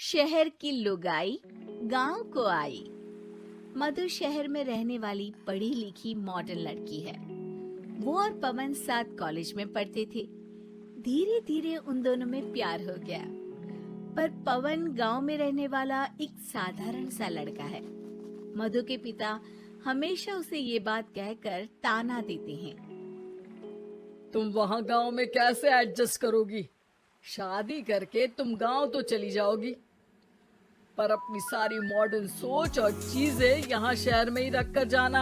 शहर की लुगाई गांव को आई। मधु शहर में रहने वाली पढ़ी लिखी मॉडर्न लड़की है। वो और पवन साथ कॉलेज में पढ़ते थे। धीरे धीरे उन दोनों में प्यार हो गया। पर पवन गांव में रहने वाला एक साधारण सा लड़का है। मधु के पिता हमेशा उसे ये बात कहकर ताना देते हैं। तुम वहाँ गांव में कैसे एडजस्ट करोगी? शादी करके तुम गांव तो चली जाओगी, पर अपनी सारी मॉडर्न सोच और चीजें यहाँ शहर में ही रख कर जाना।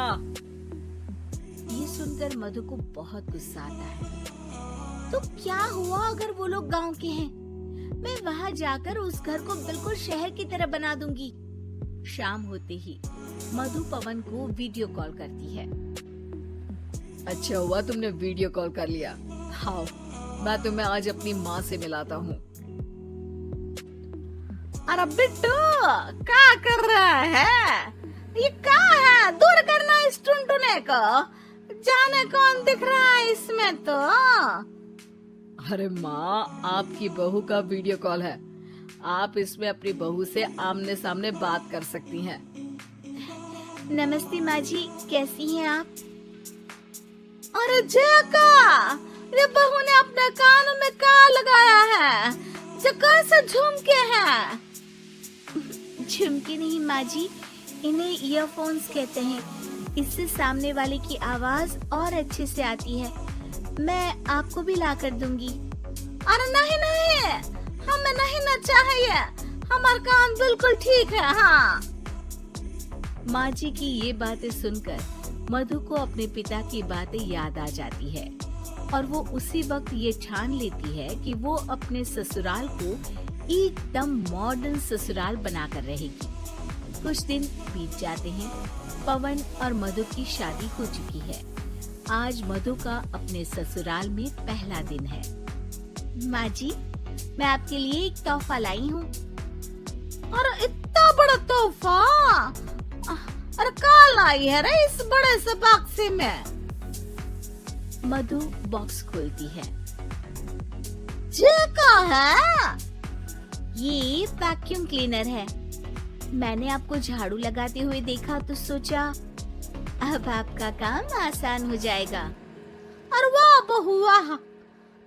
ये सुनकर मधु को बहुत गुस्सा आता है। तो क्या हुआ अगर वो लोग गांव के हैं? मैं वहाँ जाकर उस घर को बिल्कुल शहर की तरह बना दूंगी। शाम होते ही मधु पवन को वीडियो कॉल करती है। अच्छा हुआ तुमने वीडियो कॉल कर लिया। हाँ, मैं तुम्हें आज अपनी माँ से मिलाता हूँ। अरे बिट्टू, क्या कर रहा है? ये क्या है? दूर करना इस टुनटुने को। जाने कौन दिख रहा है इसमें तो। अरे माँ, आपकी बहू का वीडियो कॉल है। आप इसमें अपनी बहू से आमने सामने बात कर सकती हैं। नमस्ते माँ जी, कैसी हैं आप? अरे जका, ये बहू ने अपने कानों में क्या लगाया है? जो कैसे झुमके हैं? झुमके नहीं माँ जी, इन्हें ईयरफोन्स कहते हैं। इससे सामने वाले की आवाज और अच्छे से आती है। मैं आपको भी ला कर दूंगी। अरे नहीं नहीं, हमें नहीं ना चाहिए। हमारा कान बिल्कुल ठीक है। हाँ। माँ जी की ये बातें सुनकर मधु को अपने पिता की बातें याद आ जाती है और वो उसी वक्त ये ठान लेती है कि वो अपने ससुराल को एकदम मॉडर्न ससुराल बनाकर रहेगी। कुछ दिन बीत जाते हैं। पवन और मधु की शादी हो चुकी है। आज मधु का अपने ससुराल में पहला दिन है। माँ जी, मैं आपके लिए एक तोहफा लाई हूँ। अरे इतना बड़ा तोहफा! अरे क्या लाई है रे इस बड़े से बक्से में? मधु बॉक्स खोलती है। ये क्या है? ये वैक्यूम क्लीनर है। मैंने आपको झाड़ू लगाते हुए देखा तो सोचा अब आपका काम आसान हो जाएगा। अरे वाह बहू वाह,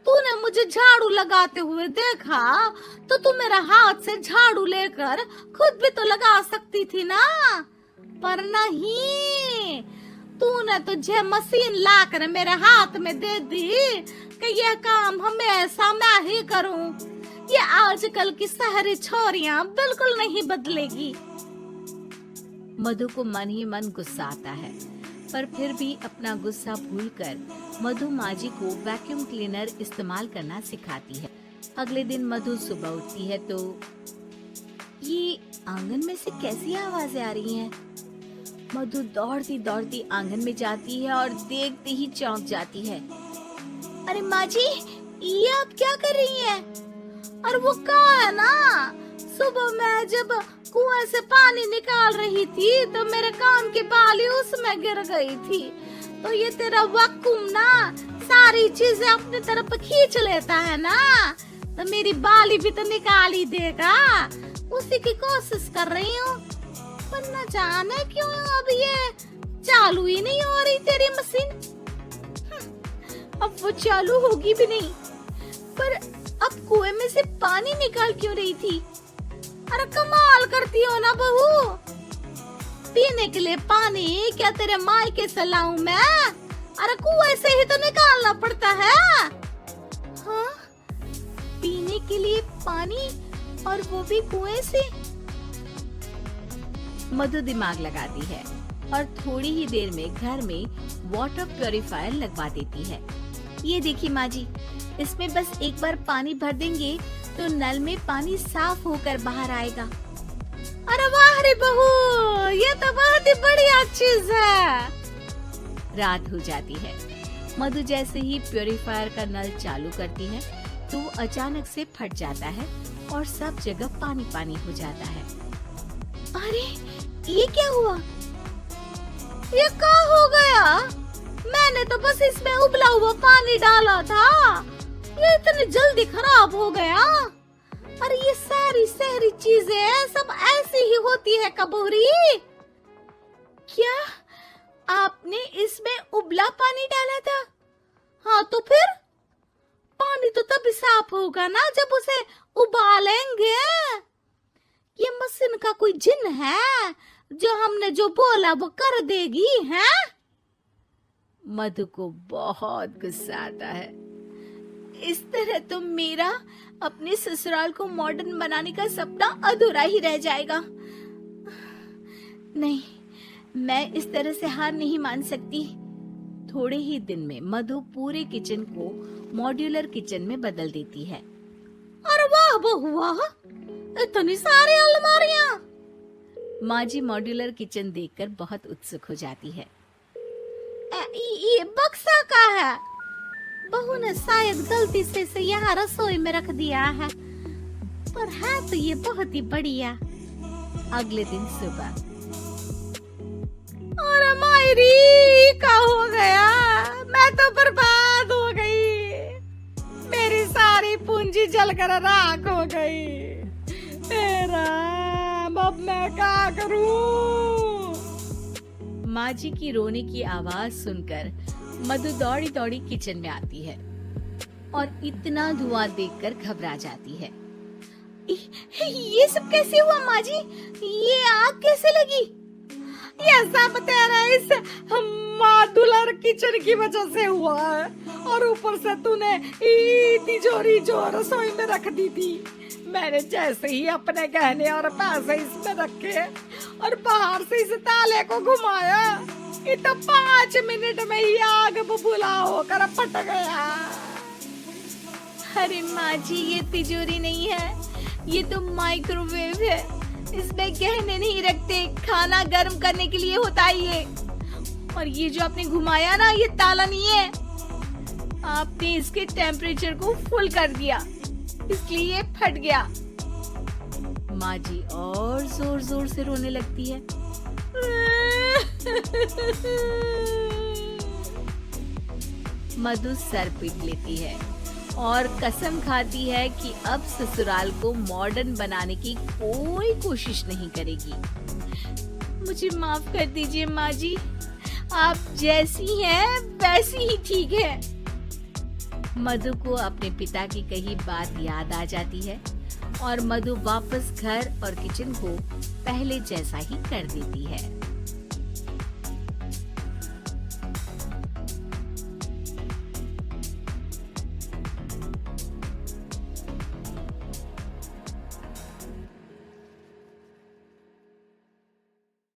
तूने मुझे झाड़ू लगाते हुए देखा तो तू मेरा हाथ से झाड़ू लेकर खुद भी तो लगा सकती थी ना। पर नहीं, तूने तुझे मशीन लाकर मेरे हाथ में दे दी कि यह काम हमेशा मैं ही करूं। ये आजकल की शहरी छोरियां बिल्कुल नहीं बदलेगी। मधु को मन ही मन गुस्सा आता है, पर फिर भी अपना गुस्सा भूलकर मधु माँ जी को वैक्यूम क्लीनर इस्तेमाल करना सिखाती है। अगले दिन मधु सुबह उठती है तो ये आंगन में से कैसी आवाजें आ रही हैं? मधु दौड़ती दौड़ती आंगन में जाती है और देखते ही चौंक जाती है। अरे माँ जी, ये आप क्या कर रही हैं? और वो क्या है ना, सुबह मैं जब कुएं से पानी निकाल रही थी तो मेरे कान की बाली उसमें गिर गई थी। तो ये तेरा वैक्यूम ना सारी चीजें अपनी तरफ खींच लेता है ना, तो मेरी बाली भी तो निकाल ही देगा। उसी की कोशिश कर रही हूँ, पर न जाने क्यों अब ये चालू ही नहीं हो रही तेरी मशीन। अब वो चालू होगी भी नहीं। पर अब कुएं में से पानी निकाल क्यों रही थी? अरे कमाल करती हो ना बहू। पीने के लिए पानी क्या तेरे मायके से लाऊं मैं? अरे कुएं से ही तो निकालना पड़ता है। हाँ, पीने के लिए पानी, और वो भी कुएं से। मधु दिमाग लगाती है और थोड़ी ही देर में घर में वाटर प्यूरिफायर लगवा देती है। ये देखिए माँ जी, इसमें बस एक बार पानी भर देंगे तो नल में पानी साफ होकर बाहर आएगा। अरे वाह रे बहू, ये तो बहुत ही बढ़िया चीज है। रात हो जाती है। मधु जैसे ही प्यूरिफायर का नल चालू करती है तो अचानक से फट जाता है और सब जगह पानी पानी हो जाता है। अरे ये क्या हुआ? ये क्या हो गया? मैंने तो बस इसमें उबला हुआ पानी डाला था, ये इतनी जल्दी खराब हो गया। अरे ये सारी शहरी चीजें सब ऐसी ही होती है कबूरी। क्या आपने इसमें उबला पानी डाला था? हाँ तो फिर पानी तो तभी साफ होगा ना जब उसे उबालेंगे। ये मशीन का कोई जिन है जो हमने जो बोला वो कर देगी है? मधु को बहुत गुस्सा आता है। इस तरह तो मेरा अपने ससुराल को मॉडर्न बनाने का सपना अधूरा ही रह जाएगा। नहीं, मैं इस तरह से हार नहीं मान सकती। थोड़े ही दिन में मधु पूरे किचन को मॉड्यूलर किचन में बदल देती है। अरे वाह बहुआ, इतनी सारी अलमारियां। माँ जी मॉड्यूलर किचन देखकर बहुत उत्सुक हो जाती है। ये बक्सा का है। बहू ने शायद गलती से इसे यहाँ रसोई में रख दिया है, पर है तो ये बहुत ही बढ़िया। अगले दिन सुबह, और मायरी का हो गया, मैं तो बर्बाद हो गई। मेरी सारी पूंजी जलकर राख हो गई। मेरा अब मैं क्या करूं? माँ जी की रोने की आवाज सुनकर मधु दौड़ी दौड़ी किचन में आती है और इतना धुआं देखकर घबरा जाती है। ये सब कैसे हुआ माँ जी? ये आग कैसे लगी? ये सब तेरा इस मॉड्यूलर किचन की वजह से हुआ है, और ऊपर से तूने तिजोरी जो रसोई में रख दी थी, मैंने जैसे ही अपने गहने और पैसे इसमें रखे और बाहर से इस ताले को घुमाया, ये तो 5 मिनट में ही आग बबूला होकर फट गया। अरे माँ जी, ये तिजोरी नहीं है, ये तो माइक्रोवेव है। इसमें गहने नहीं रखते, खाना गर्म करने के लिए होता है ये। और ये जो आपने घुमाया ना, ये ताला नहीं है, आपने इसके टेम्परेचर को फुल कर दिया, इसलिए ये फट गया। माँ जी और जोर जोर से रोने लगती है। मधु सर पीट लेती है और कसम खाती है कि अब ससुराल को मॉडर्न बनाने की कोई कोशिश नहीं करेगी। मुझे माफ कर दीजिए माँ जी, आप जैसी हैं वैसी ही ठीक है। मधु को अपने पिता की कही बात याद आ जाती है और मधु वापस घर और किचन को पहले जैसा ही कर देती है।